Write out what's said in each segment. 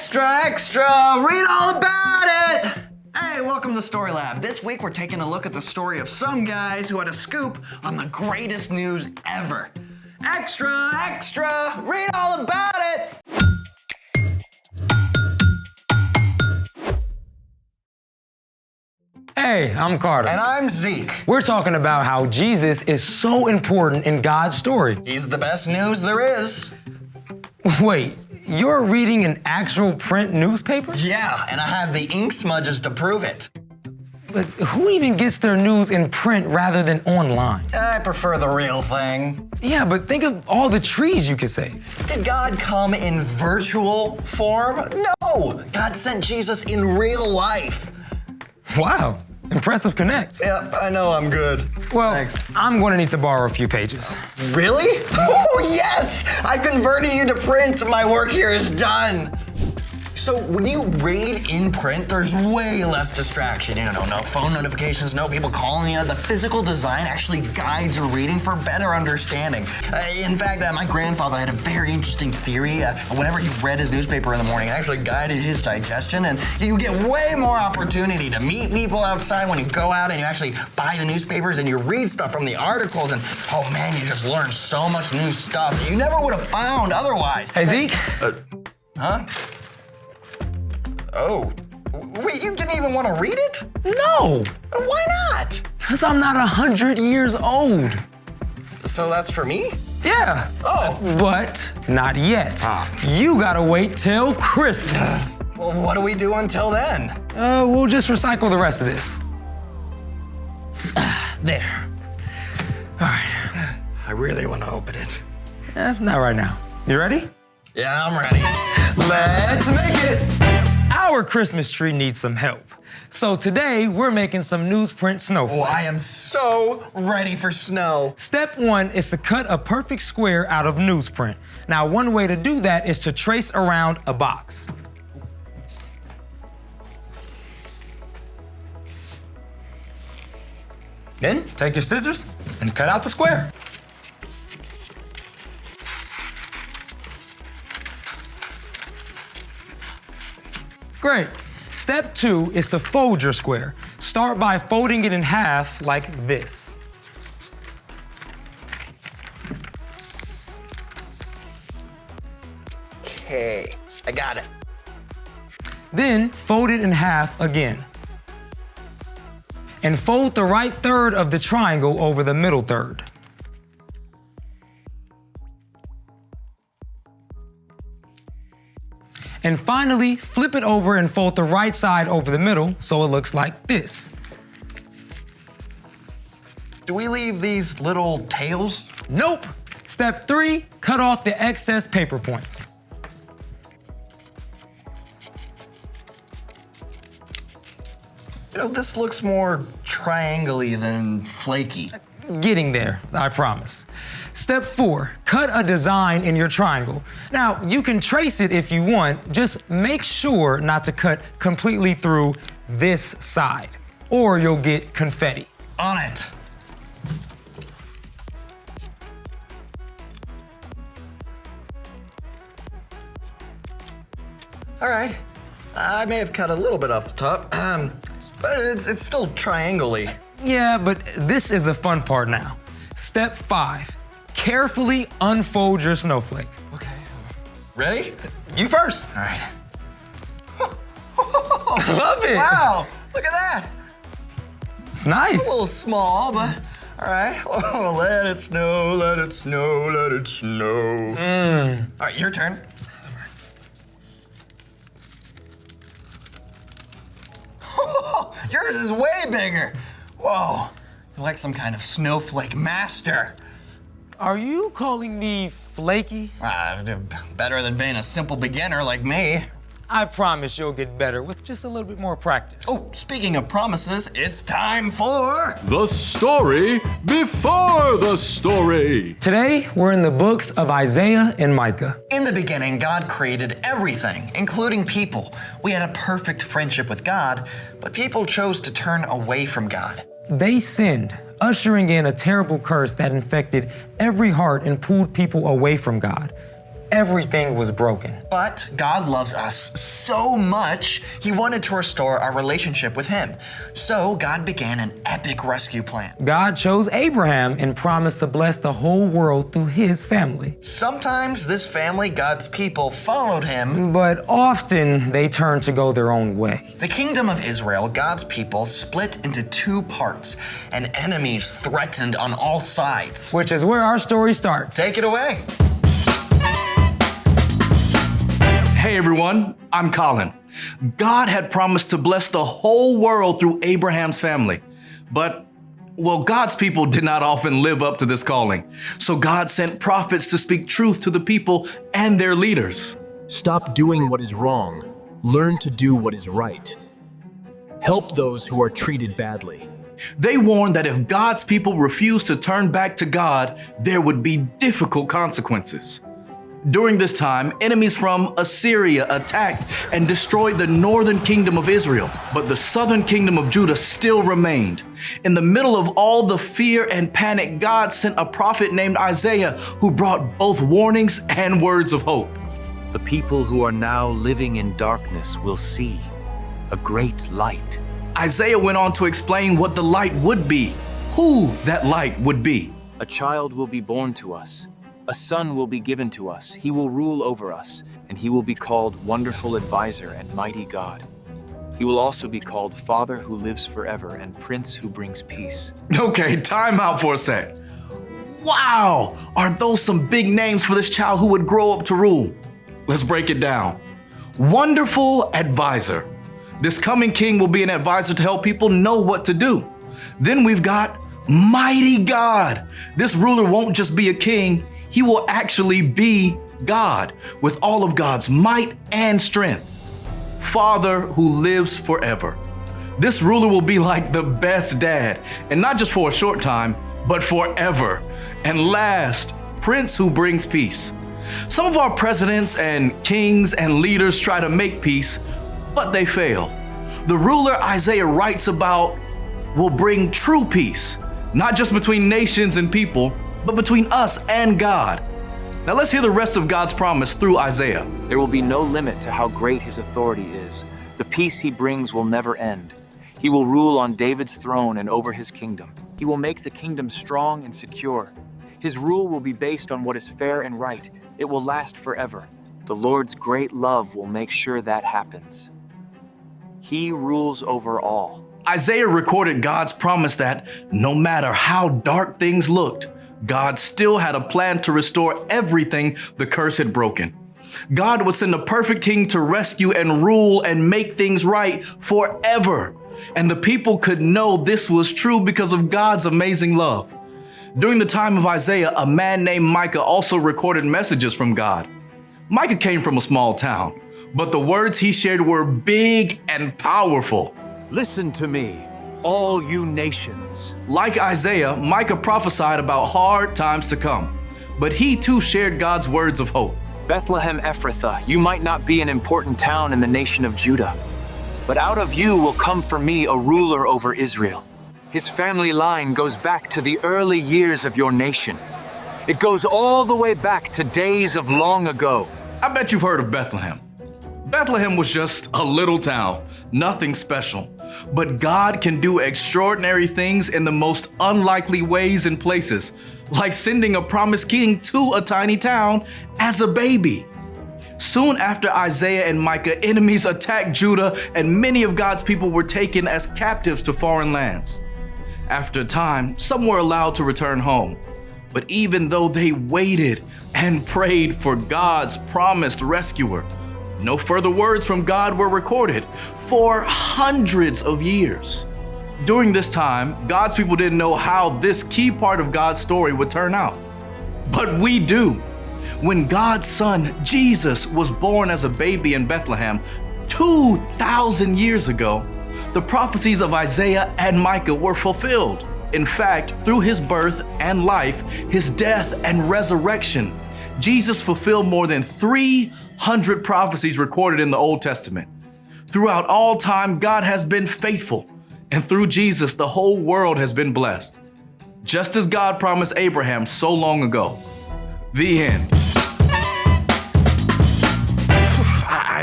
Extra, extra, read all about it! Hey, welcome to Story Lab. This week we're taking a look at the story of some guys who had a scoop on the greatest news ever. Extra, extra, read all about it! Hey, I'm Carter. And I'm Zeke. We're talking about how Jesus is so important in God's story. He's the best news there is. Wait, you're reading an actual print newspaper? Yeah, and I have the ink smudges to prove it. But who even gets their news in print rather than online? I prefer the real thing. Yeah, but think of all the trees you could save. Did God come in virtual form? No! God sent Jesus in real life. Wow, impressive connect. Yeah, I know I'm good. Well, Thanks. I'm going to need to borrow a few pages. Really? Oh, yes! I converted you to print. My work here is done. So when you read in print, there's way less distraction. You know, no phone notifications, no people calling you. The physical design actually guides your reading for better understanding. In fact, my grandfather had a very interesting theory. Whenever he read his newspaper in the morning, it actually guided his digestion, and you get way more opportunity to meet people outside when you go out and you actually buy the newspapers and you read stuff from the articles, and oh man, you just learn so much new stuff that you never would have found otherwise. Hey, Zeke? Huh? Oh, wait, you didn't even want to read it? No, Why not? because I'm not 100 years old. So that's for me? Yeah. Oh. But not yet. You gotta wait till Christmas. Well, what do we do until then? We'll just recycle the rest of this. There. All right. I really want to open it. Not right now. You ready? Yeah, I'm ready. Let's make it! Our Christmas tree needs some help. So today, we're making some newsprint snowflakes. Oh, I am so ready for snow. Step 1 is to cut a perfect square out of newsprint. Now, one way to do that is to trace around a box. Then, take your scissors and cut out the square. Great. Step 2 is to fold your square. Start by folding it in half like this. Okay, I got it. Then fold it in half again. And fold the right third of the triangle over the middle third. And finally, flip it over and fold the right side over the middle so it looks like this. Do we leave these little tails? Nope. Step 3, cut off the excess paper points. You know, this looks more triangle-y than flaky. Getting there, I promise. Step 4, cut a design in your triangle. Now, you can trace it if you want, just make sure not to cut completely through this side, or you'll get confetti. On it. All right, I may have cut a little bit off the top, but it's still triangle-y. Yeah, but this is the fun part now. Step 5, carefully unfold your snowflake. Okay. Ready? You first. All right. Love it. Wow, look at that. It's nice. A little small, but all right. Oh, let it snow, let it snow, let it snow. All right, your turn. Yours is way bigger. Whoa, you're like some kind of snowflake master. Are you calling me flaky? Better than being a simple beginner like me. I promise you'll get better with just a little bit more practice. Oh, speaking of promises, it's time for... The story before the story. Today, we're in the books of Isaiah and Micah. In the beginning, God created everything, including people. We had a perfect friendship with God, but people chose to turn away from God. They sinned, ushering in a terrible curse that infected every heart and pulled people away from God. everything was broken. But God loves us so much, he wanted to restore our relationship with him. So God began an epic rescue plan. God chose Abraham and promised to bless the whole world through his family. Sometimes this family, God's people, followed him. But often they turned to go their own way. The kingdom of Israel, God's people, split into two parts, and enemies threatened on all sides. Which is where our story starts. Take it away. Hey everyone, I'm Colin. God had promised to bless the whole world through Abraham's family. But, God's people did not often live up to this calling. So God sent prophets to speak truth to the people and their leaders. Stop doing what is wrong. Learn to do what is right. Help those who are treated badly. They warned that if God's people refused to turn back to God, there would be difficult consequences. During this time, enemies from Assyria attacked and destroyed the northern kingdom of Israel, but the southern kingdom of Judah still remained. In the middle of all the fear and panic, God sent a prophet named Isaiah who brought both warnings and words of hope. The people who are now living in darkness will see a great light. Isaiah went on to explain what the light would be, who that light would be. A child will be born to us. A son will be given to us. He will rule over us, and he will be called Wonderful Advisor and Mighty God. He will also be called Father who lives forever and Prince who brings peace. Okay, time out for a sec. Wow, are those some big names for this child who would grow up to rule? Let's break it down. Wonderful Advisor. This coming king will be an advisor to help people know what to do. Then we've got Mighty God. This ruler won't just be a king, he will actually be God with all of God's might and strength. Father who lives forever. This ruler will be like the best dad, and not just for a short time, but forever. And last, Prince who brings peace. Some of our presidents and kings and leaders try to make peace, but they fail. The ruler Isaiah writes about will bring true peace, not just between nations and people, but between us and God. Now let's hear the rest of God's promise through Isaiah. There will be no limit to how great his authority is. The peace he brings will never end. He will rule on David's throne and over his kingdom. He will make the kingdom strong and secure. His rule will be based on what is fair and right. It will last forever. The Lord's great love will make sure that happens. He rules over all. Isaiah recorded God's promise that no matter how dark things looked, God still had a plan to restore everything the curse had broken. God would send a perfect king to rescue and rule and make things right forever. And the people could know this was true because of God's amazing love. During the time of Isaiah, a man named Micah also recorded messages from God. Micah came from a small town, but the words he shared were big and powerful. Listen to me, all you nations. Like Isaiah, Micah prophesied about hard times to come, but he too shared God's words of hope. Bethlehem Ephrathah, you might not be an important town in the nation of Judah, but out of you will come for me a ruler over Israel. His family line goes back to the early years of your nation. It goes all the way back to days of long ago. I bet you've heard of Bethlehem. Bethlehem was just a little town, nothing special. But God can do extraordinary things in the most unlikely ways and places, like sending a promised king to a tiny town as a baby. Soon after Isaiah and Micah, enemies attacked Judah, and many of God's people were taken as captives to foreign lands. After a time, some were allowed to return home. But even though they waited and prayed for God's promised rescuer, no further words from God were recorded for hundreds of years. During this time, God's people didn't know how this key part of God's story would turn out. But we do. When God's son, Jesus, was born as a baby in Bethlehem 2,000 years ago, the prophecies of Isaiah and Micah were fulfilled. In fact, through his birth and life, his death and resurrection, Jesus fulfilled more than 300 prophecies recorded in the Old Testament. Throughout all time, God has been faithful, and through Jesus, the whole world has been blessed. Just as God promised Abraham so long ago. The end.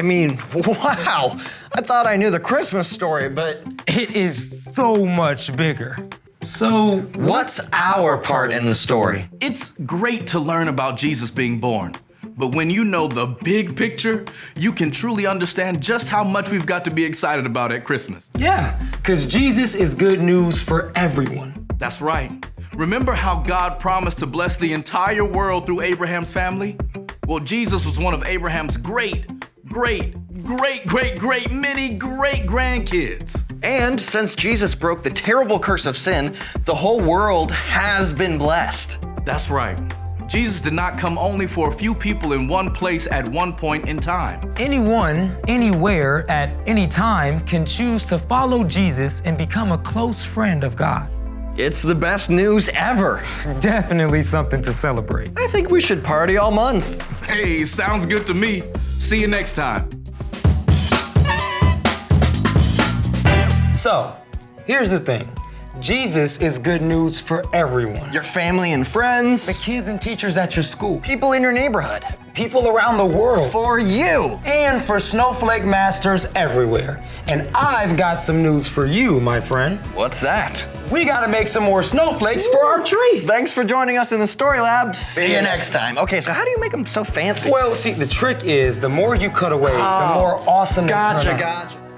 I mean, wow. I thought I knew the Christmas story, but It is so much bigger. So, what's our part in the story? It's great to learn about Jesus being born. But when you know the big picture, you can truly understand just how much we've got to be excited about at Christmas. yeah, because Jesus is good news for everyone. That's right. Remember how God promised to bless the entire world through Abraham's family? Well, Jesus was one of Abraham's many great grandkids. And since Jesus broke the terrible curse of sin, the whole world has been blessed. That's right. Jesus did not come only for a few people in one place at one point in time. Anyone, anywhere, at any time can choose to follow Jesus and become a close friend of God. It's the best news ever. Definitely something to celebrate. I think we should party all month. Hey, sounds good to me. See you next time. So, here's the thing. Jesus is good news for everyone. Your family and friends, The kids and teachers at your school, people in your neighborhood, people around the world, for you. and for snowflake masters everywhere. And I've got some news for you, my friend. What's that? We gotta make some more snowflakes for our tree. Thanks for joining us in the Story Lab. See you next time. Okay, so how do you make them so fancy? Well, see, the trick is the more you cut away, the more awesome they turn out. Gotcha.